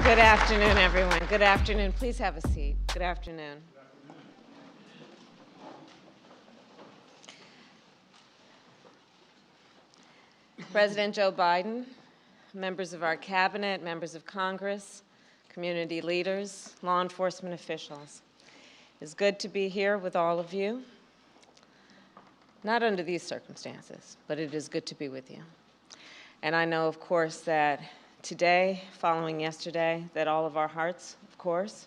Good afternoon, everyone. Good afternoon. Please have a seat. Good afternoon. President Joe Biden, members of our cabinet, members of Congress, community leaders, law enforcement officials. It's good to be here with all of you. Not under these circumstances, but it is good to be with you. And I know, of course, that today, following yesterday, that all of our hearts, of course,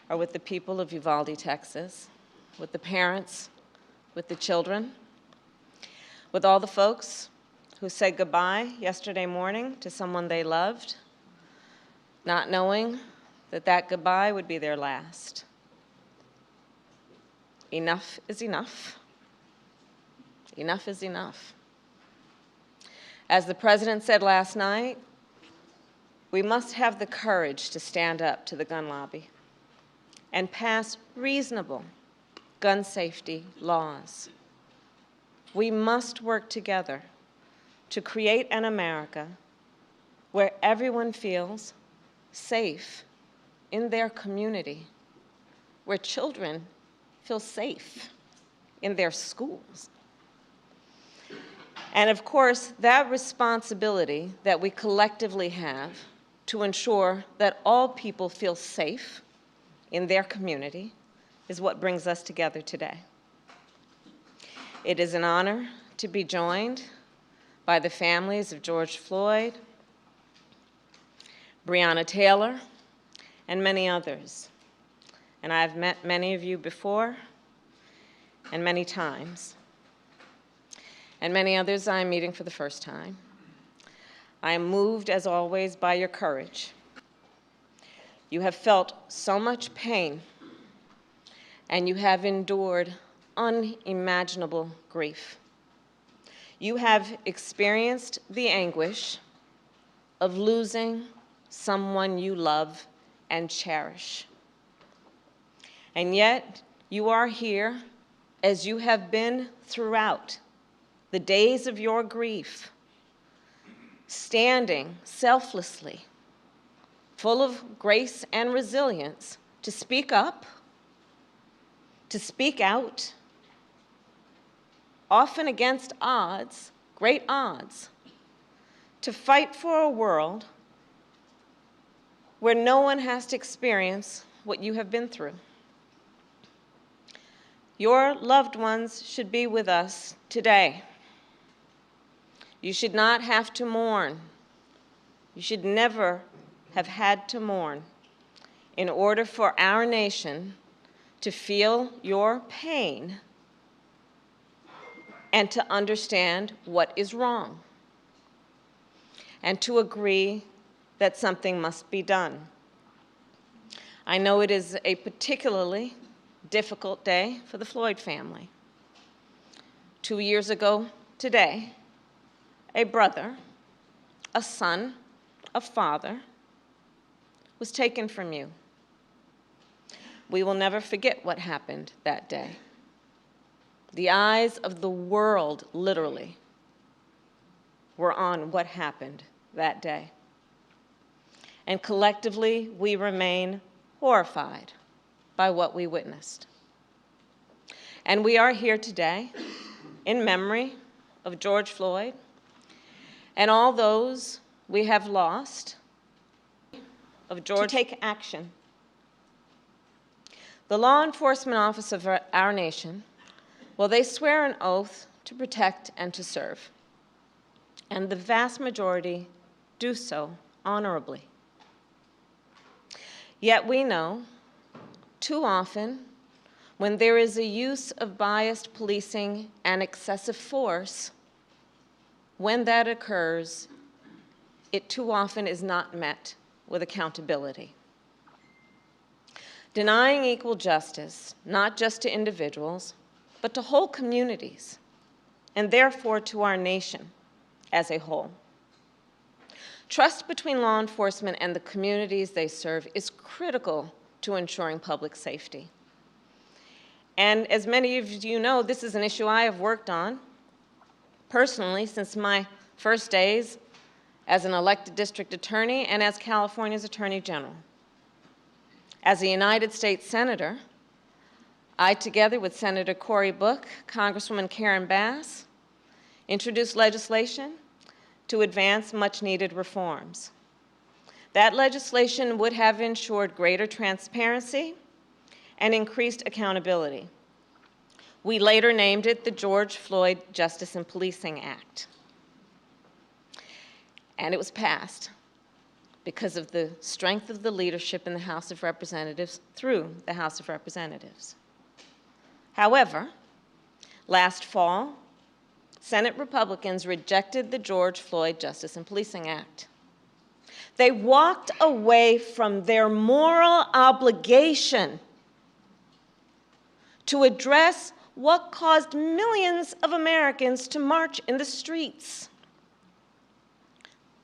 are with the people of Uvalde, Texas, with the parents, with the children, with all the folks who said goodbye yesterday morning to someone they loved, not knowing that that goodbye would be their last. Enough is enough. Enough is enough. As the President said last night, we must have the courage to stand up to the gun lobby and pass reasonable gun safety laws. We must work together to create an America where everyone feels safe in their community, where children feel safe in their schools. And of course, that responsibility that we collectively have to ensure that all people feel safe in their community is what brings us together today. It is an honor to be joined by the families of George Floyd, Breonna Taylor, and many others. And I've met many of you before and many times. And many others I am meeting for the first time. I am moved, as always, by your courage. You have felt so much pain, and you have endured unimaginable grief. You have experienced the anguish of losing someone you love and cherish. And yet, you are here, as you have been throughout the days of your grief, standing selflessly, full of grace and resilience, to speak up, to speak out, often against odds, great odds, to fight for a world where no one has to experience what you have been through. Your loved ones should be with us today. You should not have to mourn. You should never have had to mourn in order for our nation to feel your pain and to understand what is wrong and to agree that something must be done. I know it is a particularly difficult day for the Floyd family. 2 years ago today, a brother, a son, a father was taken from you. We will never forget what happened that day. The eyes of the world, literally, were on what happened that day. And collectively, we remain horrified by what we witnessed. And we are here today in memory of George Floyd and all those we have lost of George to take action. The law enforcement office of our nation, well, they swear an oath to protect and to serve. And the vast majority do so honorably. Yet we know, too often, when there is a use of biased policing and excessive force, when that occurs, it too often is not met with accountability. Denying equal justice, not just to individuals, but to whole communities, and therefore to our nation as a whole. Trust between law enforcement and the communities they serve is critical to ensuring public safety. And as many of you know, this is an issue I have worked on personally since my first days as an elected district attorney, and as California's Attorney General. As a United States Senator, I, together with Senator Cory Book, Congresswoman Karen Bass, introduced legislation to advance much-needed reforms. That legislation would have ensured greater transparency and increased accountability. We later named it the George Floyd Justice and Policing Act. And it was passed because of the strength of the leadership in the House of Representatives through the House of Representatives. However, last fall, Senate Republicans rejected the George Floyd Justice and Policing Act. They walked away from their moral obligation to address what caused millions of Americans to march in the streets.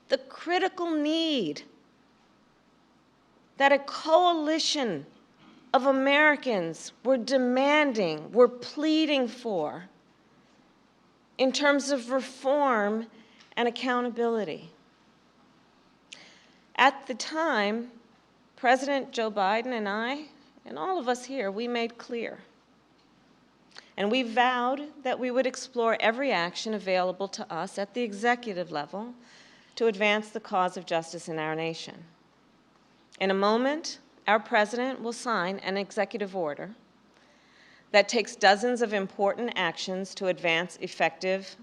The critical need that a coalition of Americans were demanding, were pleading for in terms of reform and accountability. At the time, President Joe Biden and I, and all of us here, we made clear, and we vowed that we would explore every action available to us at the executive level to advance the cause of justice in our nation. In a moment, our president will sign an executive order that takes dozens of important actions to advance effective,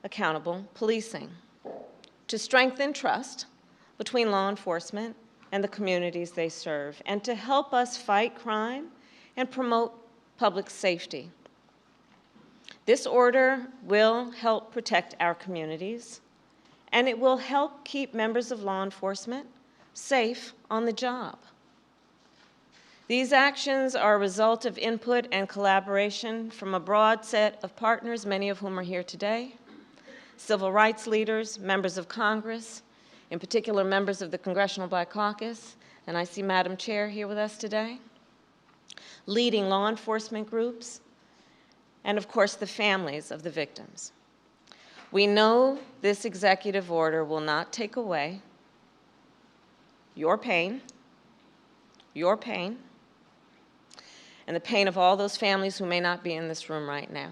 accountable policing, to strengthen trust between law enforcement and the communities they serve, and to help us fight crime and promote public safety. This order will help protect our communities, and it will help keep members of law enforcement safe on the job. These actions are a result of input and collaboration from a broad set of partners, many of whom are here today, civil rights leaders, members of Congress, in particular members of the Congressional Black Caucus, and I see Madam Chair here with us today, leading law enforcement groups, and of course the families of the victims. We know this executive order will not take away your pain, and the pain of all those families who may not be in this room right now.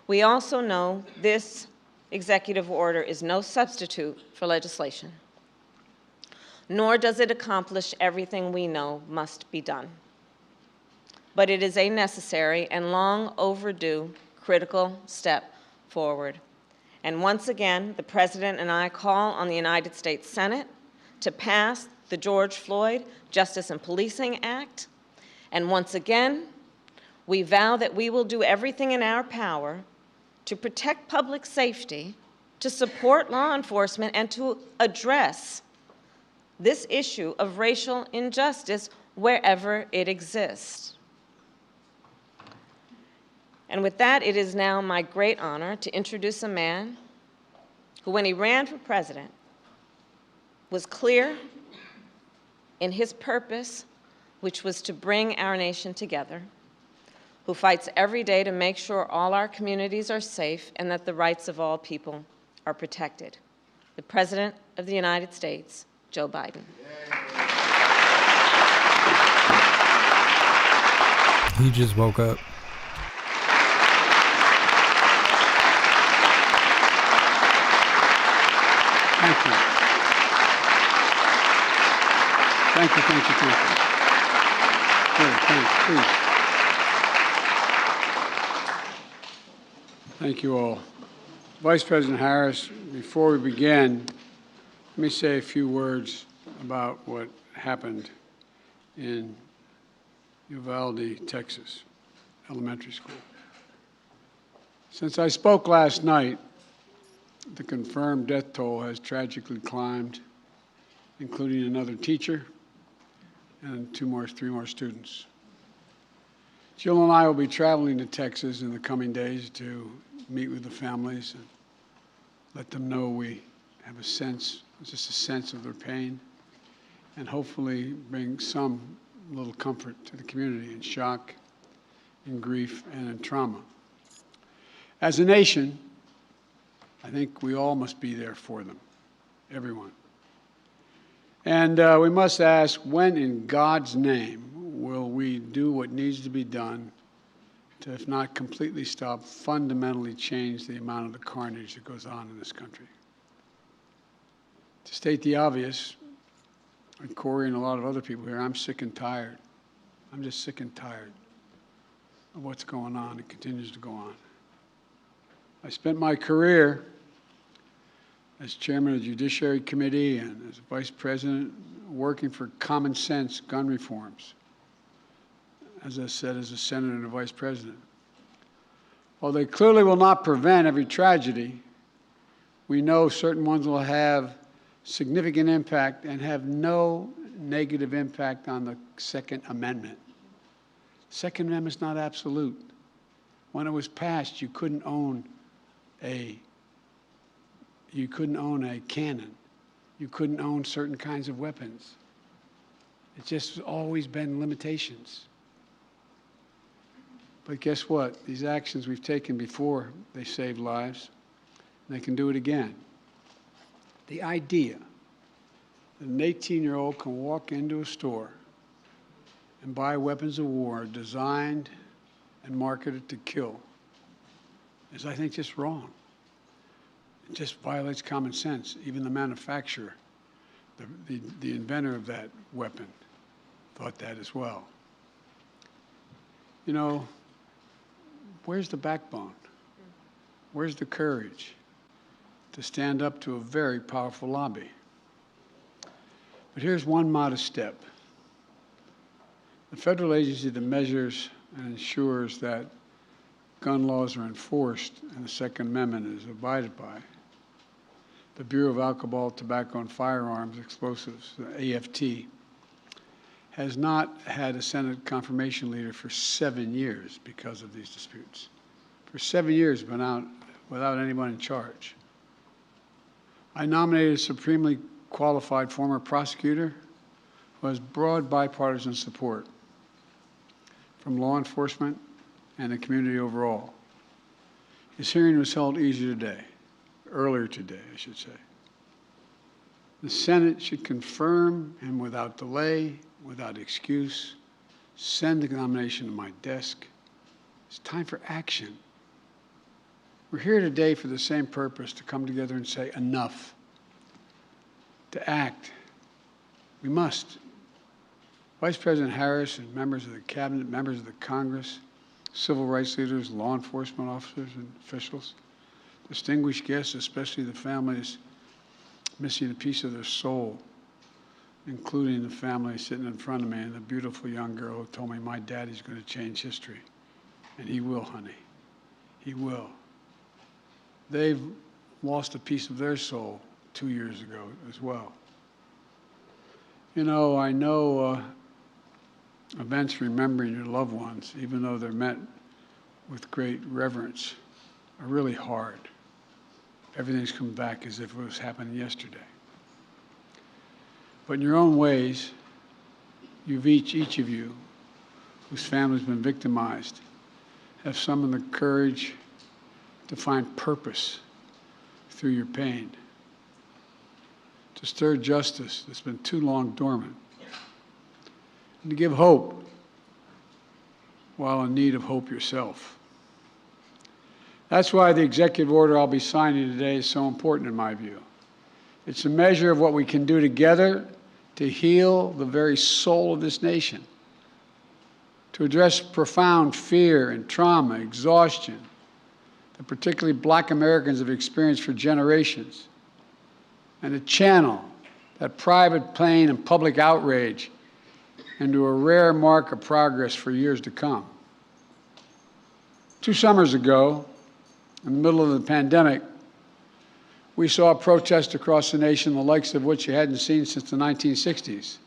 We also know this executive order is no substitute for legislation, nor does it accomplish everything we know must be done. But it is a necessary and long overdue critical step forward. And once again, the President and I call on the United States Senate to pass the George Floyd Justice and Policing Act. And once again, we vow that we will do everything in our power to protect public safety, to support law enforcement, and to address this issue of racial injustice wherever it exists. And with that, it is now my great honor to introduce a man who, when he ran for president, was clear in his purpose, which was to bring our nation together, who fights every day to make sure all our communities are safe and that the rights of all people are protected. The President of the United States, Joe Biden. He just woke up. Thank you. Thank you. Good, thanks, please. Thank you all. Vice President Harris, before we begin, let me say a few words about what happened in Uvalde, Texas, elementary school. Since I spoke last night, the confirmed death toll has tragically climbed, including another teacher and three more students. Jill and I will be traveling to Texas in the coming days to meet with the families and let them know we have a sense, just a sense of their pain, and hopefully bring some little comfort to the community in shock, in grief, and in trauma. As a nation, I think we all must be there for them. everyone. And we must ask, when in God's name will we do what needs to be done to, if not completely stop, fundamentally change the amount of the carnage that goes on in this country? To state the obvious, and Corey and a lot of other people here, I'm sick and tired. I'm just sick and tired of what's going on and continues to go on. I spent my career as chairman of the Judiciary Committee and as vice president working for common sense gun reforms, as I said, as a senator and a vice president. While they clearly will not prevent every tragedy, we know certain ones will have significant impact and have no negative impact on the Second Amendment. The Second Amendment is not absolute. When it was passed, you couldn't own a cannon. You couldn't own certain kinds of weapons. It's just always been limitations. But guess what? These actions we've taken before, they saved lives, and they can do it again. The idea that an 18-year-old can walk into a store and buy weapons of war designed and marketed to kill is, I think, just wrong. It just violates common sense. Even the manufacturer, the inventor of that weapon, thought that as well. You know, where's the backbone? Where's the courage to stand up to a very powerful lobby? But here's one modest step. The federal agency that measures and ensures that gun laws are enforced and the Second Amendment is abided by, the Bureau of Alcohol, Tobacco, and Firearms Explosives, the AFT, has not had a Senate confirmation leader for 7 years because of these disputes. For 7 years, been out without anyone in charge. I nominated a supremely qualified former prosecutor who has broad bipartisan support from law enforcement and the community overall. His hearing was held earlier today, I should say. The Senate should confirm and without delay, without excuse, send the nomination to my desk. It's time for action. We're here today for the same purpose, to come together and say enough, to act. We must. Vice President Harris and members of the cabinet, members of the Congress, civil rights leaders, law enforcement officers and officials, distinguished guests, especially the families missing a piece of their soul, including the family sitting in front of me and the beautiful young girl who told me, my daddy's going to change history. And he will, honey. He will. They've lost a piece of their soul 2 years ago as well. You know, I know events remembering your loved ones, even though they're met with great reverence, are really hard. Everything's come back as if it was happening yesterday. But in your own ways, you've each of you, whose family's been victimized, have summoned the courage to find purpose through your pain, to stir justice that's been too long dormant, and to give hope while in need of hope yourself. That's why the executive order I'll be signing today is so important in my view. It's a measure of what we can do together to heal the very soul of this nation, to address profound fear and trauma, exhaustion that particularly Black Americans have experienced for generations, and to channel that private pain and public outrage into a rare mark of progress for years to come. 2 summers ago, in the middle of the pandemic, we saw protests across the nation, the likes of which you hadn't seen since the 1960s.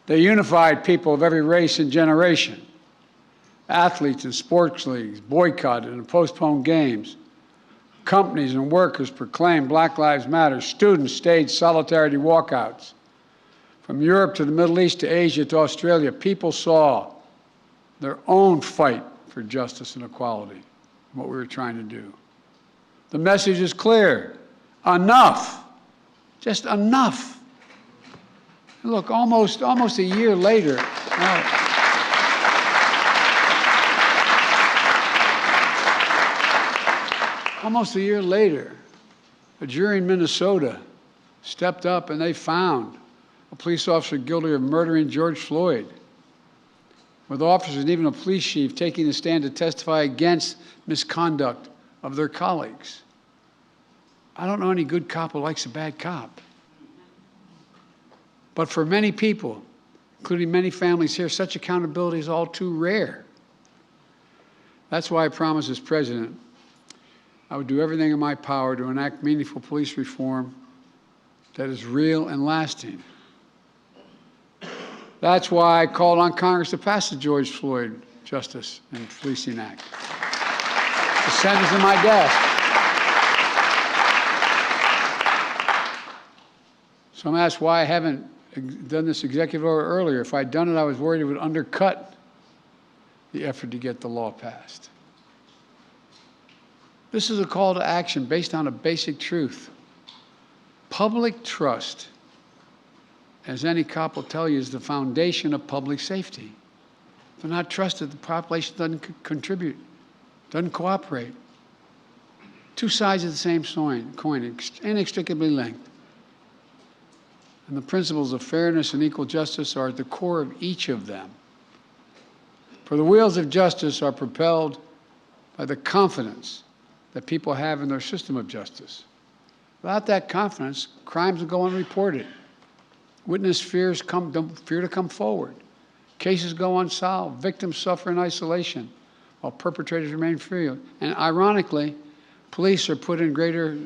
They unified people of every race and generation. Athletes and sports leagues boycotted and postponed games. Companies and workers proclaimed Black Lives Matter. Students staged solidarity walkouts. From Europe to the Middle East to Asia to Australia, people saw their own fight for justice and equality, what we were trying to do. The message is clear. Enough. Just enough. And look, almost a year later, almost a year later, a jury in Minnesota stepped up and they found a police officer guilty of murdering George Floyd, with officers and even a police chief taking the stand to testify against misconduct of their colleagues. I don't know any good cop who likes a bad cop. But for many people, including many families here, such accountability is all too rare. That's why I promised as president I would do everything in my power to enact meaningful police reform that is real and lasting. That's why I called on Congress to pass the George Floyd Justice and Policing Act. The Senate's in my desk. So I'm asked why I haven't done this executive order earlier. If I'd done it, I was worried it would undercut the effort to get the law passed. This is a call to action based on a basic truth. Public trust, as any cop will tell you, is the foundation of public safety. If they're not trusted, the population doesn't contribute, doesn't cooperate. Two sides of the same coin, inextricably linked. And the principles of fairness and equal justice are at the core of each of them. For the wheels of justice are propelled by the confidence that people have in their system of justice. Without that confidence, crimes will go unreported. Witness fear to come forward. Cases go unsolved. Victims suffer in isolation while perpetrators remain free. And ironically, police are put in greater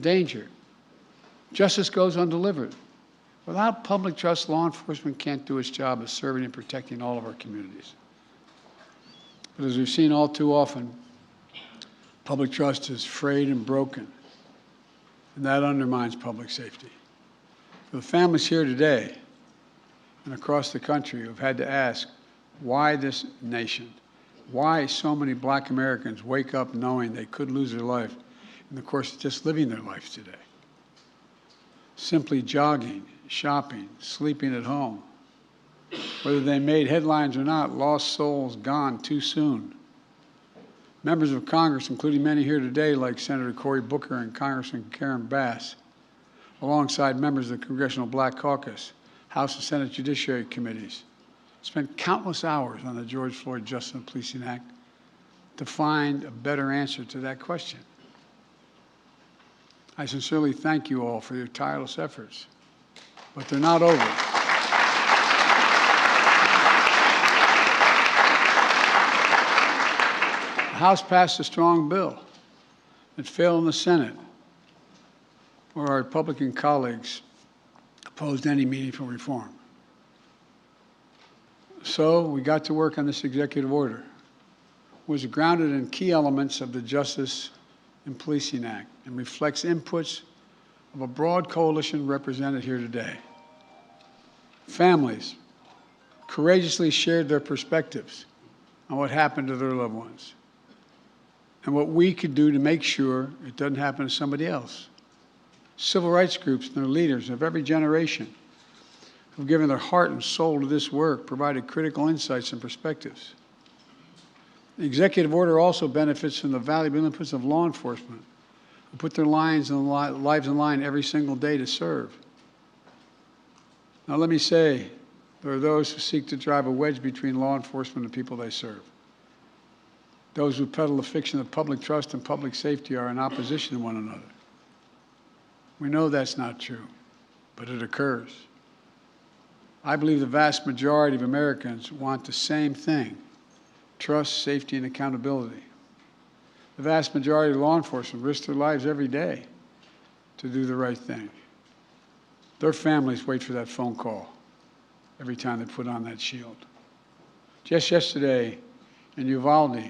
danger. Justice goes undelivered. Without public trust, law enforcement can't do its job of serving and protecting all of our communities. But as we've seen all too often, public trust is frayed and broken, and that undermines public safety. For the families here today and across the country who have had to ask why this nation, why so many black Americans wake up knowing they could lose their life in the course of just living their lives today. Simply jogging, shopping, sleeping at home. Whether they made headlines or not, lost souls gone too soon. Members of Congress, including many here today, like Senator Cory Booker and Congressman Karen Bass, alongside members of the Congressional Black Caucus, House and Senate Judiciary Committees, spent countless hours on the George Floyd Justice and Policing Act to find a better answer to that question. I sincerely thank you all for your tireless efforts, but they're not over. The House passed a strong bill. It failed in the Senate, where our Republican colleagues opposed any meaningful reform. So we got to work on this executive order. It was grounded in key elements of the Justice and Policing Act and reflects inputs of a broad coalition represented here today. Families courageously shared their perspectives on what happened to their loved ones and what we could do to make sure it doesn't happen to somebody else. Civil rights groups and their leaders of every generation who've given their heart and soul to this work provided critical insights and perspectives. The executive order also benefits from the valuable inputs of law enforcement, who put their lives in line every single day to serve. Now let me say, there are those who seek to drive a wedge between law enforcement and the people they serve. Those who peddle the fiction that public trust and public safety are in opposition to one another. We know that's not true, but it occurs. I believe the vast majority of Americans want the same thing: trust, safety, and accountability. The vast majority of law enforcement risk their lives every day to do the right thing. Their families wait for that phone call every time they put on that shield. Just yesterday in Uvalde,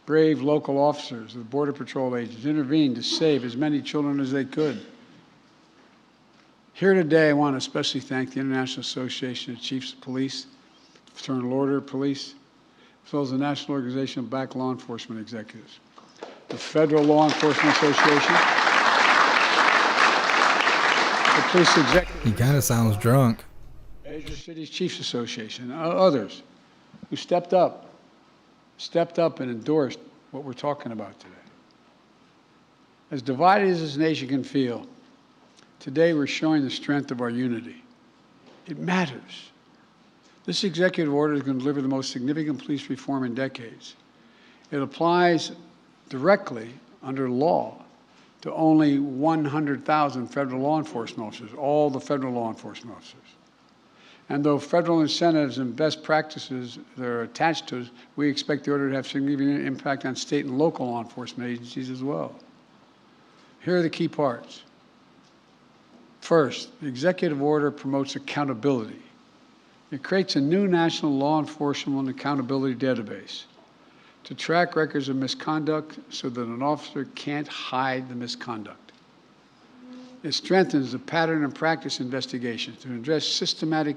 brave local officers of the Border Patrol agents intervened to save as many children as they could. Here today, I want to especially thank the International Association of Chiefs of Police, Fraternal Order of Police, as well as the National Organization of Black Law Enforcement Executives, the Federal Law Enforcement Association, Police Executive. He kind of sounds drunk. Major Cities Chiefs Association, and others who stepped up and endorsed what we're talking about today. As divided as this nation can feel, today we're showing the strength of our unity. It matters. This executive order is going to deliver the most significant police reform in decades. It applies directly under law to only 100,000 federal law enforcement officers, all the federal law enforcement officers. And though federal incentives and best practices that are attached to it, we expect the order to have significant impact on state and local law enforcement agencies as well. Here are the key parts. First, the executive order promotes accountability. It creates a new national law enforcement accountability database to track records of misconduct so that an officer can't hide the misconduct. It strengthens the pattern and practice investigations to address systematic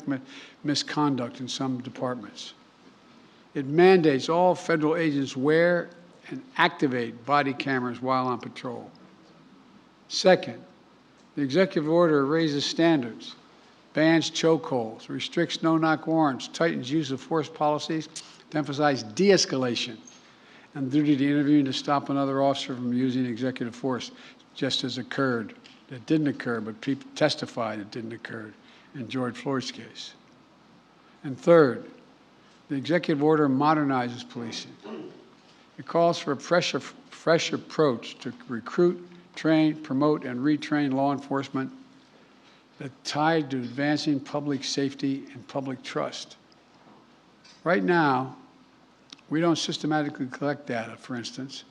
misconduct in some departments. It mandates all federal agents wear and activate body cameras while on patrol. Second, the executive order raises standards, bans chokeholds, restricts no-knock warrants, tightens use of force policies to emphasize de-escalation and duty to intervene to stop another officer from using executive force, just as occurred. It didn't occur, but people testified it didn't occur in George Floyd's case. And third, the executive order modernizes policing. It calls for a fresh approach to recruit, train, promote, and retrain law enforcement that tied to advancing public safety and public trust. Right now, we don't systematically collect data, for instance,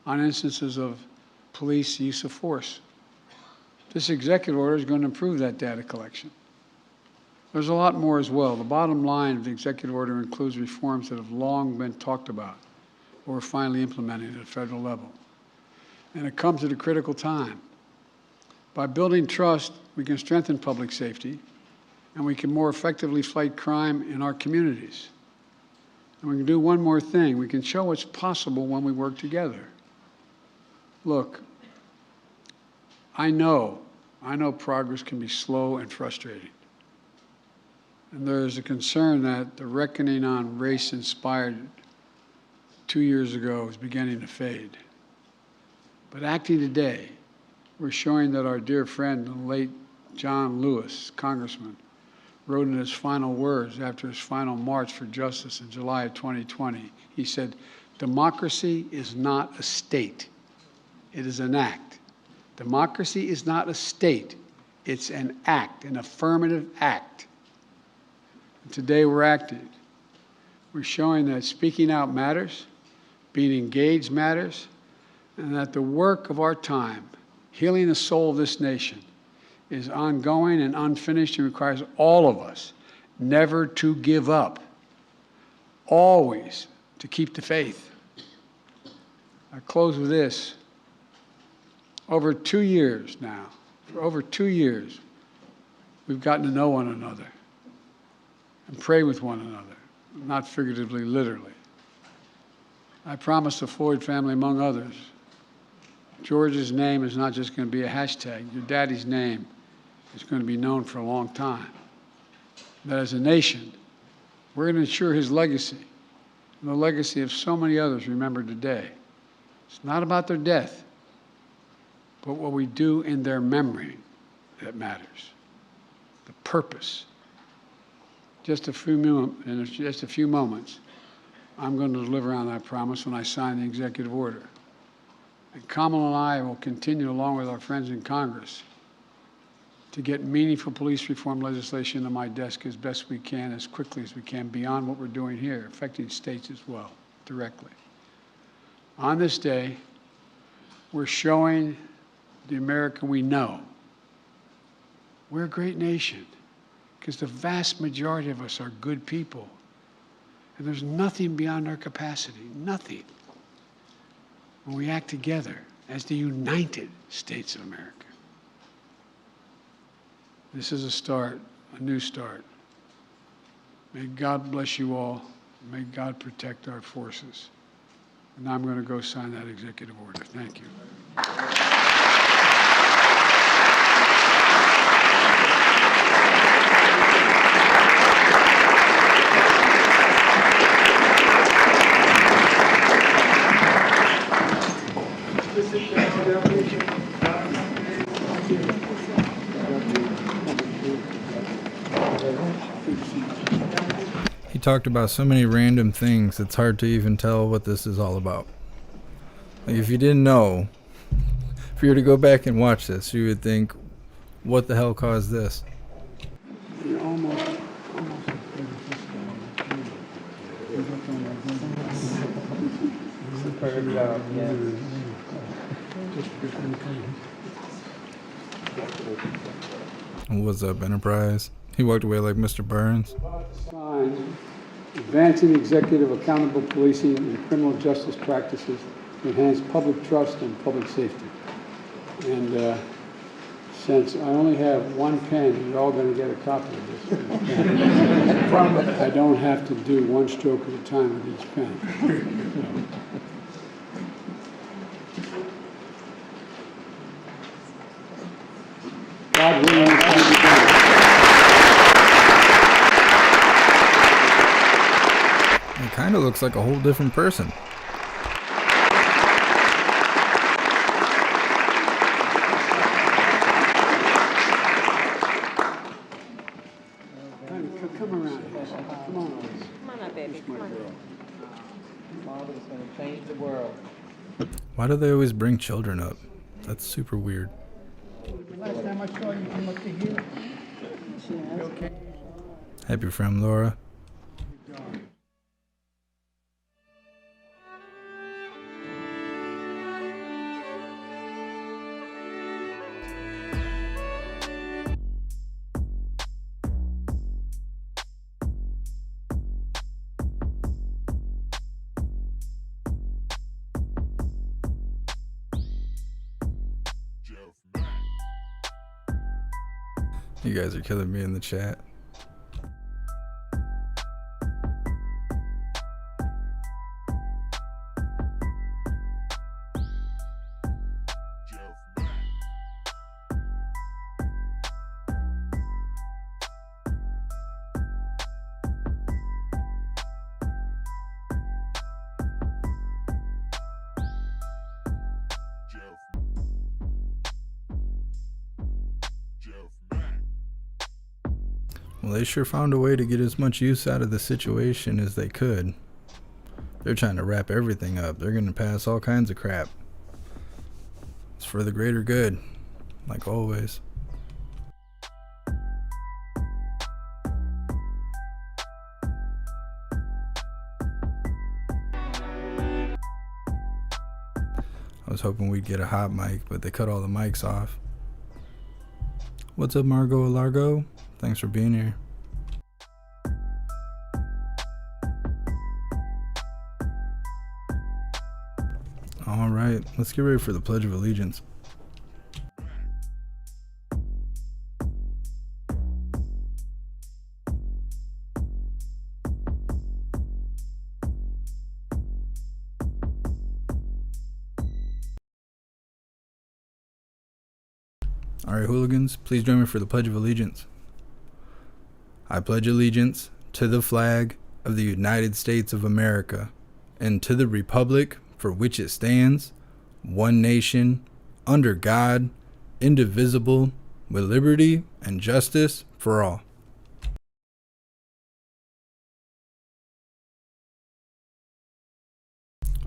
on instances of police use of force. This executive order is going to improve that data collection. There's a lot more as well. The bottom line of the executive order includes reforms that have long been talked about or are finally implemented at a federal level. And it comes at a critical time. By building trust, we can strengthen public safety, and we can more effectively fight crime in our communities. And we can do one more thing. We can show what's possible when we work together. Look, I know progress can be slow and frustrating. And there is a concern that the reckoning on race inspired 2 years ago is beginning to fade. But acting today, we're showing that our dear friend, the late John Lewis, congressman, wrote in his final words after his final march for justice in July of 2020, he said, "Democracy is not a state, it is an act. Democracy is not a state, it's an act, an affirmative act." And today we're acting. We're showing that speaking out matters, being engaged matters, and that the work of our time, healing the soul of this nation, is ongoing and unfinished and requires all of us never to give up, always to keep the faith. I close with this. Over 2 years now, for over 2 years, we've gotten to know one another and pray with one another, not figuratively, literally. I promised the Floyd family, among others, George's name is not just going to be a hashtag. Your daddy's name is going to be known for a long time. That as a nation, we're going to ensure his legacy and the legacy of so many others remembered today. It's not about their death, but what we do in their memory that matters. The purpose. In just a few moments, I'm going to deliver on that promise when I sign the executive order. And Kamala and I will continue, along with our friends in Congress, to get meaningful police reform legislation to my desk as best we can, as quickly as we can, beyond what we're doing here, affecting states as well, directly. On this day, we're showing the America we know we're a great nation, because the vast majority of us are good people. And there's nothing beyond our capacity, nothing, when we act together as the United States of America. This is a start, a new start. May God bless you all. May God protect our forces. And now I'm going to go sign that executive order. Thank you. He talked about so many random things, it's hard to even tell what this is all about. Like, if you didn't know, if you were to go back and watch this, you would think, what the hell caused this? You're almost. Superb job, yes. What's up, Enterprise? He walked away like Mr. Burns. Sign, advancing executive accountable policing and criminal justice practices to enhance public trust and public safety. And since I only have one pen, you're all going to get a copy of this. I don't have to do one stroke at a time with each pen. God willing, it's going to be done. It kind of looks like a whole different person. Come around. Come on. Come on up, baby. Come on. Father's going to change the world. Why do they always bring children up? That's super weird. Last time I saw you come up to here. You okay? Happy for him, Laura. You guys are killing me in the chat. Well, they sure found a way to get as much use out of the situation as they could. They're trying to wrap everything up. They're going to pass all kinds of crap. It's for the greater good, like always. I was hoping we'd get a hot mic, but they cut all the mics off. What's up, Margot Largo? Thanks for being here. All right, let's get ready for the Pledge of Allegiance. All right, hooligans, please join me for the Pledge of Allegiance. I pledge allegiance to the flag of the United States of America and to the republic for which it stands, one nation, under God, indivisible, with liberty and justice for all.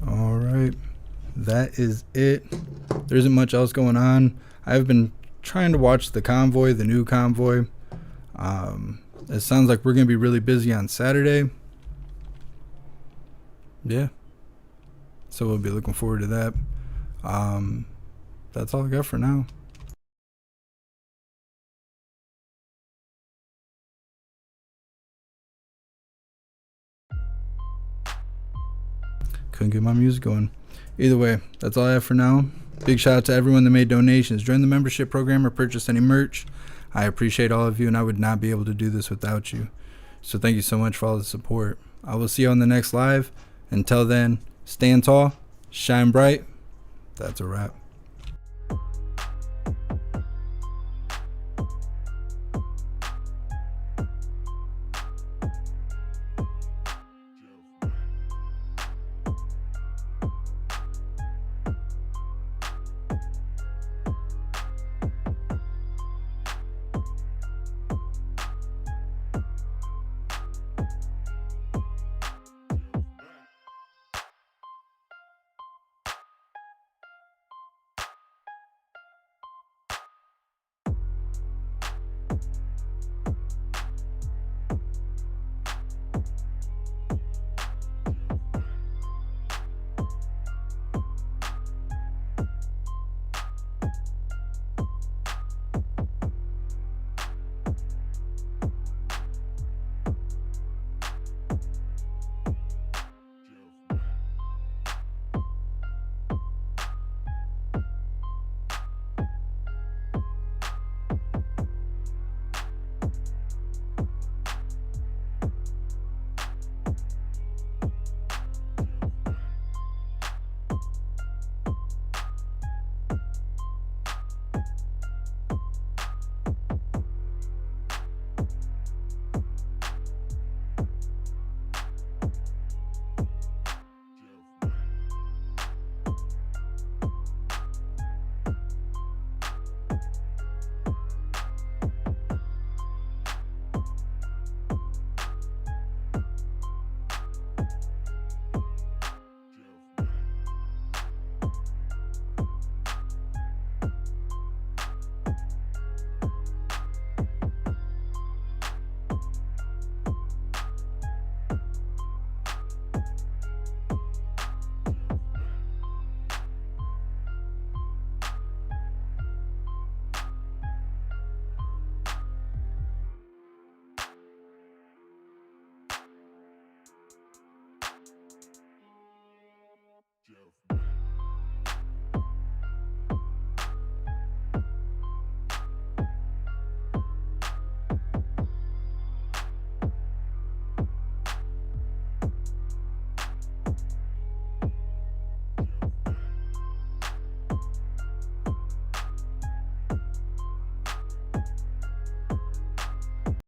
All right, that is it. There isn't much else going on. I've been trying to watch the convoy, the new convoy. It sounds like we're going to be really busy on Saturday. Yeah. So we'll be looking forward to that. That's all I got for now. Couldn't get my music going. Either way, that's all I have for now. Big shout out to everyone that made donations, joined the membership program, or purchased any merch. I appreciate all of you, and I would not be able to do this without you. So thank you so much for all the support. I will see you on the next live. Until then, stand tall, shine bright. That's a wrap.